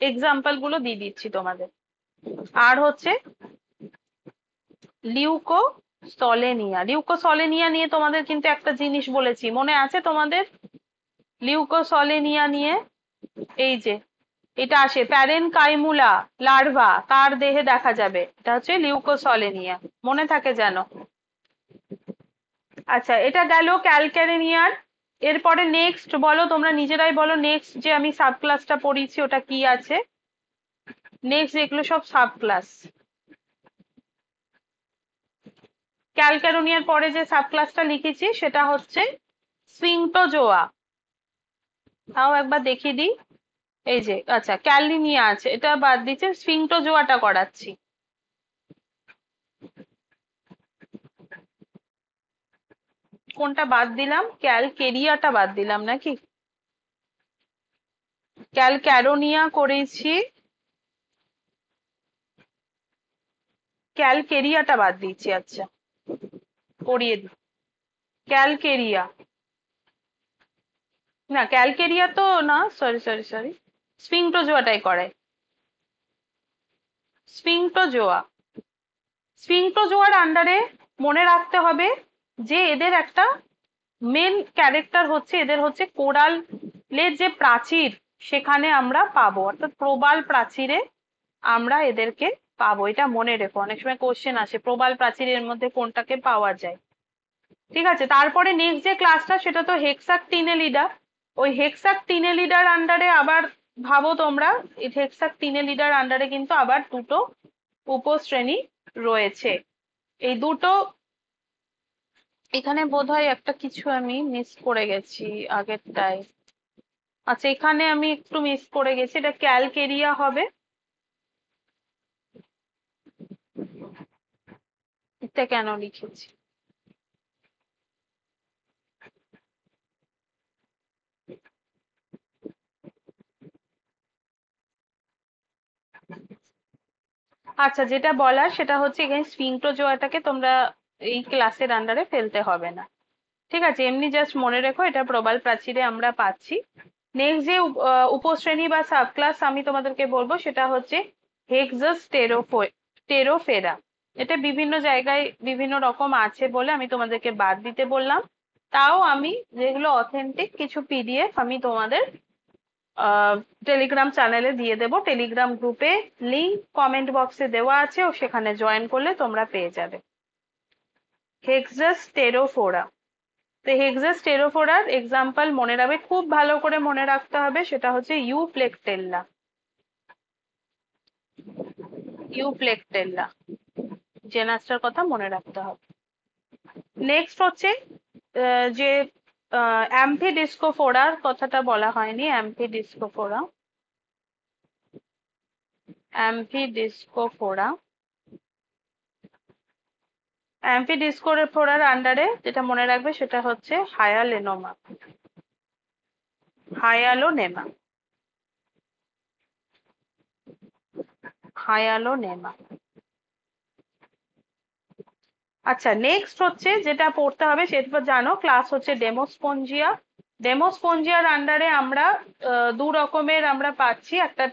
এক্সাম্পল গুলো দিয়ে দিচ্ছি তোমাদের। আর হচ্ছে লিউকোসলেনিয়া। লিউকোসলেনিয়া নিয়ে তোমাদের কিন্তু একটা জিনিস বলেছি, মনে আছে তোমাদের? লিউকোসলেনিয়া নিয়ে এই যে এটা আসে প্যারেনকাইমুলা লার্ভা, কার দেহে দেখা যাবে? এটা হচ্ছে লিউকোসলেনিয়া, মনে থাকে যেন। আচ্ছা, এটা গেল ক্যালক্যারেনিয়ার। এরপরে নেক্সট বলো, তোমরা নিজেরাই বলো, নেক্সট যে আমি সাব ক্লাসটা পড়িয়েছি ওটা কি আছে? নেক্সট এগুলো সব সাব ক্লাস। ক্যালক্যারোনিয়ার পরে যে সাব ক্লাসটা লিখেছি সেটা হচ্ছে স্ফিংটোজোয়া। তাও একবার দেখিয়ে দিই। এই যে আচ্ছা ক্যালিনিয়া আছে, এটা বাদ দিচ্ছে, স্ফিংটোজোয়াটা করাচ্ছি। কোনটা বাদ দিলাম? ক্যালকেরিয়াটা বাদ দিলাম নাকি? ক্যালক্যারোনিয়া করেছি, ক্যালকেরিয়াটা বাদ দিচ্ছি। আচ্ছা করিয়ে দিই। ক্যালকেরিয়া, না ক্যালকেরিয়া তো না, সরি সরি সরি, স্ফিংটোজোয়াটাই করাই। স্ফিংটোজোয়া, স্ফিংটোজোয়ার আন্ডারে মনে রাখতে হবে যে এদের একটা মেন ক্যারেক্টার হচ্ছে, এদের হচ্ছে কোরালের যে প্রাচীর সেখানে আমরা পাবো, অর্থাৎ প্রবাল প্রাচীরে আমরা এদেরকে পাবো। এটা মনে রেখো, অনেক সময় কোশ্চেন আসে প্রবাল প্রাচীরের মধ্যে কোনটাকে পাওয়া যায়। ঠিক আছে, তারপরে নেক্সট যে ক্লাসটা সেটা তো হেক্সাকটিনেলিডা। ওই হেক্সাকটিনেলিডার আন্ডারে আবার ভাবো তোমরা, এই হেক্সাকটিনেলিডার আন্ডারে কিন্তু আবার দুটো উপশ্রেণী রয়েছে। এই দুটো, এখানে বোধহয় একটা কিছু আমি মিস করে গেছি আগেরটায়। আচ্ছা এখানে আমি একটু মিস করে গেছি, এটা ক্যালকেরিয়া হবে। এটা কেন লিখেছি? আচ্ছা যেটা বলার সেটা হচ্ছে এখানে স্ফিংটোজোয়াটাকে তোমরা এই ক্লাসের আন্ডারে ফেলতে হবে না। ঠিক আছে, এমনি জাস্ট মনে রেখো এটা প্রবাল প্রাচীরে আমরা পাচ্ছি। নেক্সট যে উপশ্রেণী বা সাব ক্লাস আমি তোমাদেরকে বলবো সেটা হচ্ছে হেক্সাস টেরোফেরা। এটা বিভিন্ন জায়গায় বিভিন্ন রকম আছে বলে আমি তোমাদেরকে বাদ দিতে বললাম। তাও আমি যেগুলো অথেন্টিক কিছু পিডিএফ আমি তোমাদের টেলিগ্রাম চ্যানেলে দিয়ে দেবো, টেলিগ্রাম গ্রুপে লিংক কমেন্ট বক্সে দেওয়া আছে, ও সেখানে জয়েন করলে তোমরা পেয়ে যাবে। হেক্সাস টেরোফোরা, তো হেক্সাস টেরোফোরার এক্সাম্পল মনে রাখবে, খুব ভালো করে মনে রাখতে হবে, সেটা হচ্ছে ইউপ্লেকটেল্লা। ইউপ্লেকটেল্লা জেনাসটার কথা মনে রাখতে হবে। নেক্সট হচ্ছে যে অ্যাম্ফিডিস্কোফোরার কথাটা বলা হয়নি, অ্যাম্ফিডিস্কোফোরা, অ্যাম্ফিডিস্কোফোরা, অ্যাম্ফিডিস্কোফোরার আন্ডারে যেটা মনে রাখবে সেটা হচ্ছে হায়ালেনোমা, হায়ালোনেমা, হায়ালোনেমা। আচ্ছা নেক্সট হচ্ছে যেটা পড়তে হবে সেটা জানো, ক্লাস হচ্ছে ডেমোস্পঞ্জিয়া। ডেমোস্পঞ্জিয়ার আন্ডারে আমরা দু রকমের আমরা পাচ্ছি, একটা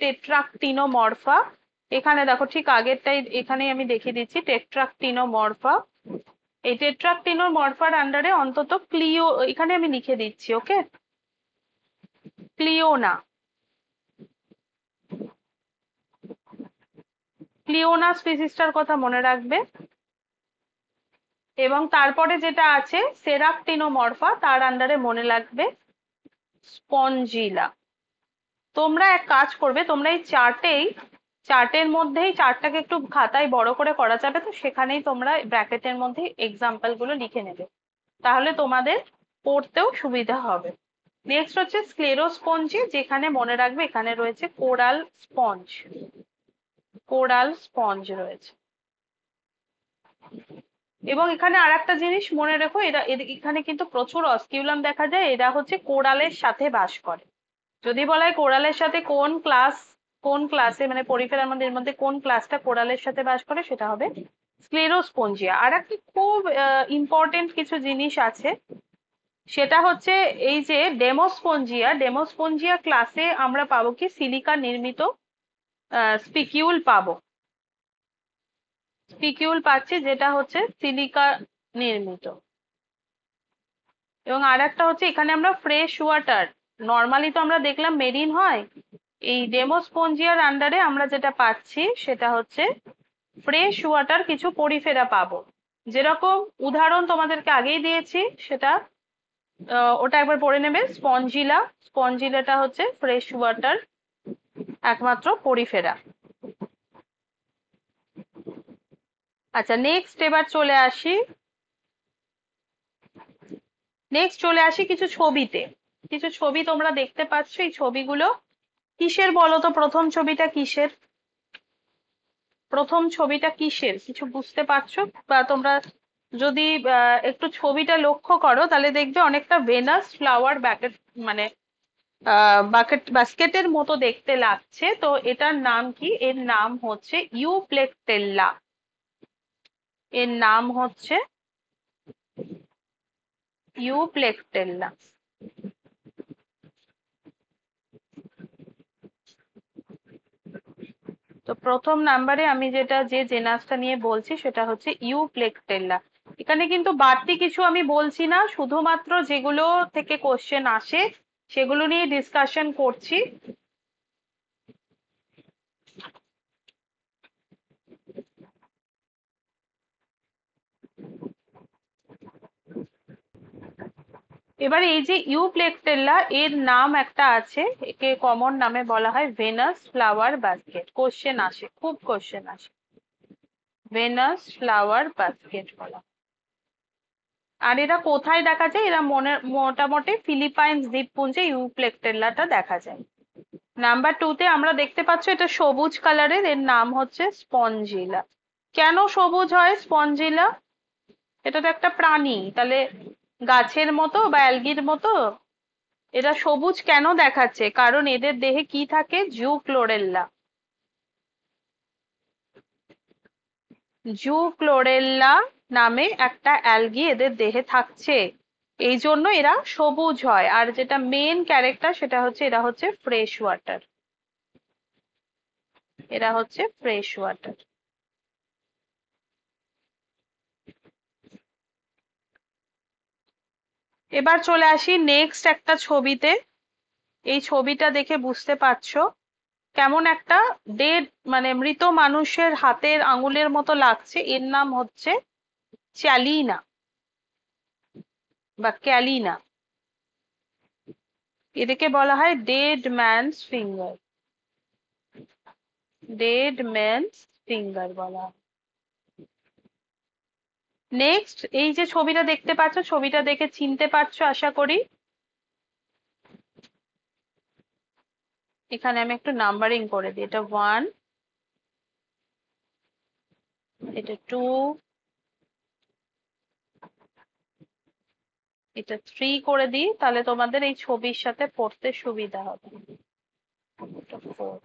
টেট্রাকটিনোমরফা। এখানে দেখো ঠিক আগেরটাই এখানেই আমি দেখিয়ে দিচ্ছি, টেট্রাকটিনোমরফা। এই টেট্রাকটিনোমরফার আন্ডারে অন্তত ক্লিও, এখানে আমি লিখে দিচ্ছি, ওকে, ক্লিওনা, ক্লিওনা স্পিসিসটার কথা মনে রাখবে। এবং তারপরে যেটা আছে সেরাকটিনোমরফা, তার আন্ডারে মনে রাখবে স্পঞ্জিলা। তোমরা এক কাজ করবে, তোমরা এই চার্টের মধ্যেই, চার্টটাকে একটু খাতায় বড় করে করা যাবে তো, সেখানেই তোমরা ব্র্যাকেটের মধ্যে এক্সাম্পল গুলো লিখে নেবে, তাহলে তোমাদের পড়তেও সুবিধা হবে। নেক্সট হচ্ছে স্ক্লেরোস্পঞ্জি, যেখানে মনে রাখবে এখানে রয়েছে কোরাল স্পঞ্জ, কোরাল স্পঞ্জ রয়েছে। এবং এখানে আর একটা জিনিস মনে রেখো, এখানে কিন্তু প্রচুর অস্কিউলাম দেখা যায়, এরা হচ্ছে কোরালের সাথে বাস করে। যদি বলা হয় কোরালের সাথে কোন ক্লাসে মানে পরিফেরার মধ্যে এর মধ্যে কোন ক্লাসটা কোরালের সাথে বাস করে, সেটা হবে স্ক্লেরোস্পঞ্জিয়া। আর একটা খুব ইম্পর্টেন্ট কিছু জিনিস আছে, সেটা হচ্ছে এই যে ডেমোস্পঞ্জিয়া, ডেমোস্পঞ্জিয়া ক্লাসে আমরা পাবো কি সিলিকা নির্মিত স্পিকিউল পাবো, স্পিকিউল পাচ্ছি যেটা হচ্ছে সিলিকা নির্মিত। এবং আর একটা হচ্ছে এখানে আমরা ফ্রেশ ওয়াটার, নর্মালি তো আমরা দেখলাম মেরিন হয়, এই ডেমোস্পঞ্জিয়ার আন্ডারে আমরা যেটা পাচ্ছি সেটা হচ্ছে ফ্রেশ ওয়াটার কিছু পরিফেরা পাবো। যেরকম উদাহরণ তোমাদেরকে আগেই দিয়েছি, সেটা ওটা একবার পড়ে নেবে, স্পঞ্জিলা, স্পঞ্জিলাটা হচ্ছে ফ্রেশ ওয়াটার একমাত্র পরিফেরা। আচ্ছা নেক্সট এবার চলে আসি কিছু ছবিতে। কিছু ছবি তোমরা দেখতে পাচ্ছ, এই ছবিগুলো কিসের বলো তো? প্রথম ছবিটা কিসের কিছু বুঝতে পারছো? বা তোমরা যদি একটু ছবিটা লক্ষ্য করো তাহলে দেখবে অনেকটা ভেনাস ফ্লাওয়ার ব্যাকেট, মানে বাস্কেটের মতো দেখতে লাগছে। তো এটার নাম কি? এর নাম হচ্ছে ইউপ্লেকটেল্লা। এর নাম হচ্ছে ইউপ্লেকটেল্লা। তো প্রথম নাম্বারে আমি যে জেনাসটা নিয়ে বলছি সেটা হচ্ছে ইউপ্লেকটেল্লা। এখানে কিন্তু বাড়তি কিছু আমি বলছি না, শুধুমাত্র যেগুলো থেকে কোশ্চেন আসে সেগুলো নিয়ে ডিসকাশন করছি। এবার এই যে ইউপ্লেকটেল্লা, এর নাম একটা আছে, একে কমন নামে বলা হয় ভেনাস ফ্লাওয়ার বাস্কেট। কোশ্চেন আসে, খুব কোশ্চেন আসে, ভেনাস ফ্লাওয়ার বাস্কেট বলা। আর এরা কোথায় দেখা যায়? এরা মোটামুটি ফিলিপাইন্স দ্বীপপুঞ্জে ইউপ্লেকটেল্লাটা দেখা যায়। নাম্বার টু তে আমরা দেখতে পাচ্ছ এটা সবুজ কালারের, এর নাম হচ্ছে স্পঞ্জিলা। কেন সবুজ হয় স্পঞ্জিলা? এটা তো একটা প্রাণী, তাহলে গাছের মতো বা অ্যালগির মতো এরা সবুজ কেন দেখাচ্ছে? কারণ এদের দেহে কি থাকে? জুক্লোরেল্লা। জুক্লোরেল্লা নামে একটা অ্যালগি এদের দেহে থাকছে, এই জন্য এরা সবুজ হয়। আর যেটা মেন ক্যারেক্টার সেটা হচ্ছে এরা হচ্ছে ফ্রেশ ওয়াটার। এরা হচ্ছে ফ্রেশ ওয়াটার। এবার চলে আসি নেক্সট একটা ছবিতে। এই ছবিটা দেখে বুঝতে পারছো কেমন একটা ডেড, মানে মৃত মানুষের হাতের আঙুলের মতো লাগছে। এর নাম হচ্ছে চ্যালিনা বা ক্যালিনা। এটাকে বলা হয় dead man's finger. Dead man's finger বলা হয়। নেক্সট এই যে ছবিটা দেখতে পাচ্ছ, ছবিটা দেখে চিনতে পারছো আশা করি। এখানে আমি একটু নাম্বারিং করে দিই, এটা 1, এটা 2, এটা 3 করে দিই, তাহলে তোমাদের এই ছবির সাথে পড়তে সুবিধা হবে। এটা 4।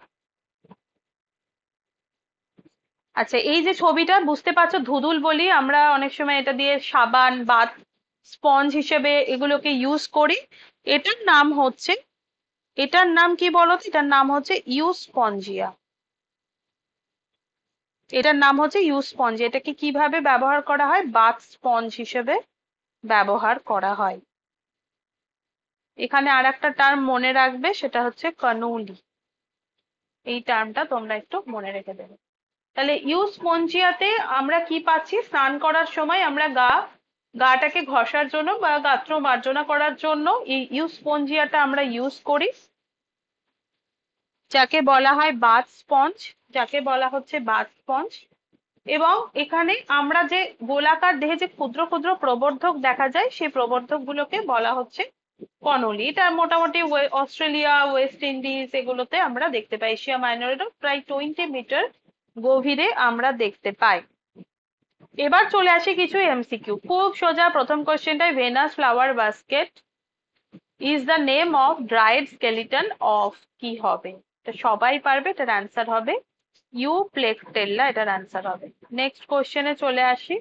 আচ্ছা এই যে ছবিটা বুঝতে পারছো, ধুদুল বলি আমরা অনেক সময়, এটা দিয়ে সাবান বা স্পঞ্জ হিসেবে এগুলোকে ইউজ করি। এটার নাম হচ্ছে, এটার নাম কি বলো তো? এটার নাম হচ্ছে ইউস্পঞ্জিয়া। এটার নাম হচ্ছে ইউস্পঞ্জিয়া। এটাকে কিভাবে ব্যবহার করা হয়? বাথ স্পঞ্জ হিসেবে ব্যবহার করা হয়। এখানে আর একটা টার্ম মনে রাখবে, সেটা হচ্ছে কানুলি। এই টার্মটা তোমরা একটু মনে রেখে দেবে। তাহলে ইউস্পঞ্জিয়াতে আমরা কি পাচ্ছি? স্নান করার সময় আমরা গাটাকে ঘষার জন্য বা গাত্র মার্জনা করার জন্য এই ইউস্পঞ্জিয়াটা আমরা ইউজ করি, যাকে বলা হয় বাথ স্পঞ্জ। যাকে বলা হচ্ছে বাথ স্পঞ্জ। এবং এখানে আমরা যে গোলাকার দেহে যে ক্ষুদ্র ক্ষুদ্র প্রবর্ধক দেখা যায়, সেই প্রবর্ধক গুলোকে বলা হচ্ছে কনলি। এটা মোটামুটি অস্ট্রেলিয়া, ওয়েস্ট ইন্ডিজ এগুলোতে আমরা দেখতে পাই। এশিয়া মাইনরেরও প্রায় 20 মিটার গভীরে আমরা দেখতে পাই। এবার চলে আসি কিছু এমসিকিউ, খুব সোজা। প্রথম কোশ্চেনটাই, Venus flower basket is the name of dried skeleton of, কি হবে? এটা সবাই পারবে, এটার অ্যান্সার হবে ইউপ্লেকটেল্লা, এটার অ্যান্সার হবে। নেক্সট কোশ্চেনে চলে আসি।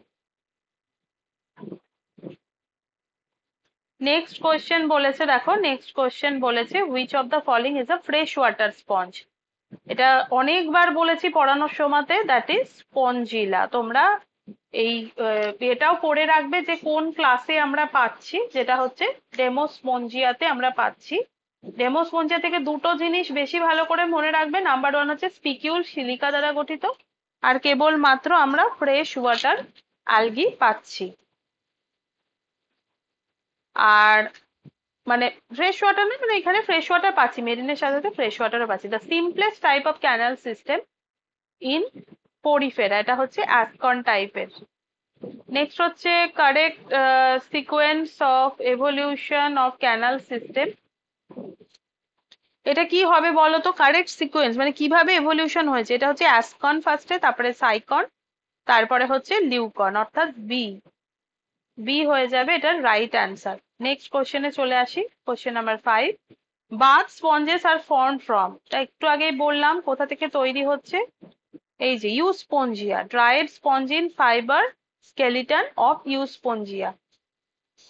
নেক্সট কোশ্চেন বলেছে, দেখো নেক্সট কোশ্চেন বলেছে which of the following is a fresh water sponge. এটা অনেকবার বলেছি পড়ানোর সময়তে, দ্যাট ইজ স্পঞ্জিলা। তোমরা এই এটাও পড়ে রাখবে যে কোন ক্লাসে আমরা পাচ্ছি, যেটা হচ্ছে ডেমোস্পঞ্জিয়াতে আমরা পাচ্ছি। ডেমোস্পঞ্জিয়া থেকে দুটো জিনিস বেশি ভালো করে মনে রাখবে। নাম্বার 1 হচ্ছে স্পিকিউল সিলিকা দ্বারা গঠিত, আর কেবল মাত্র আমরা ফ্রেশ ওয়াটার অ্যালগি পাচ্ছি। আর মানে ফ্রেশ ওয়াটার না, মানে এখানে ফ্রেশ ওয়াটার পাচ্ছি, মেরিনের সাথে সাথে ফ্রেশ ওয়াটারও পাচ্ছি। The simplest type of canal system in Porifera, এটা হচ্ছে অ্যাসকন টাইপের। নেক্সট হচ্ছে correct sequence of evolution of canal system. এটা কি হবে বলো তো? কারেক্ট সিকোয়েন্স মানে কিভাবে এভলিউশন হয়েছে, এটা হচ্ছে অ্যাসকন ফার্স্টে, তারপরে সাইকন, তারপরে হচ্ছে লিউকন, অর্থাৎ বি। বি হয়ে যাবে এটার রাইট অ্যান্সার। নেক্সট কোশ্চেনে চলে আসি, question number 5। Bath sponges are form from, এটা একটু আগেই বললাম কোথা থেকে তৈরি হচ্ছে, এই যে Euspongia, dried spongin fibre skeleton of Euspongia.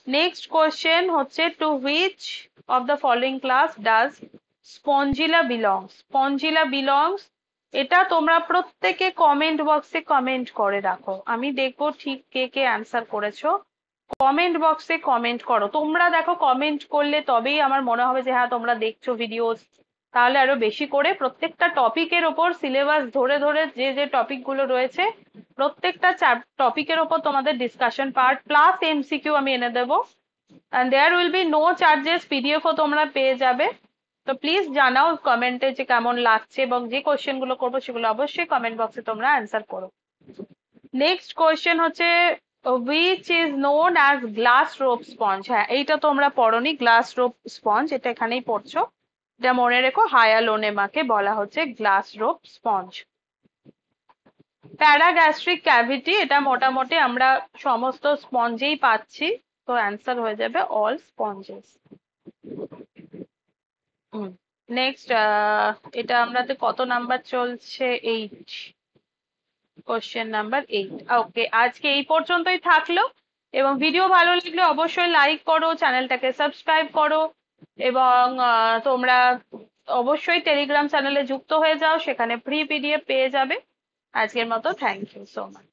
Next question হচ্ছে to which of the following class does Spongilla belongs. Spongilla belongs, এটা তোমরা প্রত্যেকে কমেন্ট বক্সে কমেন্ট করে রাখো, আমি দেখবো ঠিক কে কে অ্যান্সার করেছো। কমেন্ট বক্সে কমেন্ট করো, তোমরা দেখো কমেন্ট করলে তবেই আমার মনে হবে যে হ্যাঁ তোমরা দেখছো ভিডিওস। তাহলে আরো বেশি করে প্রত্যেকটা টপিকের ওপর সিলেবাস ধরে ধরে যে যে টপিক গুলো রয়েছে প্রত্যেকটা টপিকের ওপর তোমাদের ডিসকাশন পার্ট প্লাস এমসিকিউ আমি এনে দেবো। And there will be no charges, পিডিএফও তোমরা পেয়ে যাবে। তো প্লিজ জানাও কমেন্টে যে কেমন লাগছে, এবং যে কোশ্চেন গুলো করবো সেগুলো অবশ্যই কমেন্ট বক্সে তোমরা অ্যান্সার করো। নেক্সট কোয়েশ্চেন হচ্ছে which is known as glass rope sponge. হ্যাঁ এইটা তোমরা পড়োনি, গ্লাস রোপ স্পঞ্জ এটা এখানেই পড়ছো। এটা মনে রেখো, হায়ালোনেমাকে বলা হচ্ছে গ্লাস রোপ স্পঞ্জ। প্যারাগ্যাস্ট্রিক ক্যাভিটি, এটা মোটামুটি আমরা সমস্ত স্পঞ্জেই পাচ্ছি, তো অ্যান্সার হয়ে যাবে অল স্পঞ্জেস। নেক্সট, এটা আমাদের কত নাম্বার চলছে? 8, কোশ্চেন নাম্বার 8। ওকে, আজকে এই পর্যন্তই থাকলো, এবং ভিডিও ভালো লাগলে অবশ্যই লাইক করো, চ্যানেলটাকে সাবস্ক্রাইব করো, এবং তোমরা অবশ্যই টেলিগ্রাম চ্যানেলে যুক্ত হয়ে যাও, সেখানে ফ্রি পিডিএফ পেয়ে যাবে। আজকের মতো থ্যাংক ইউ সো মাচ।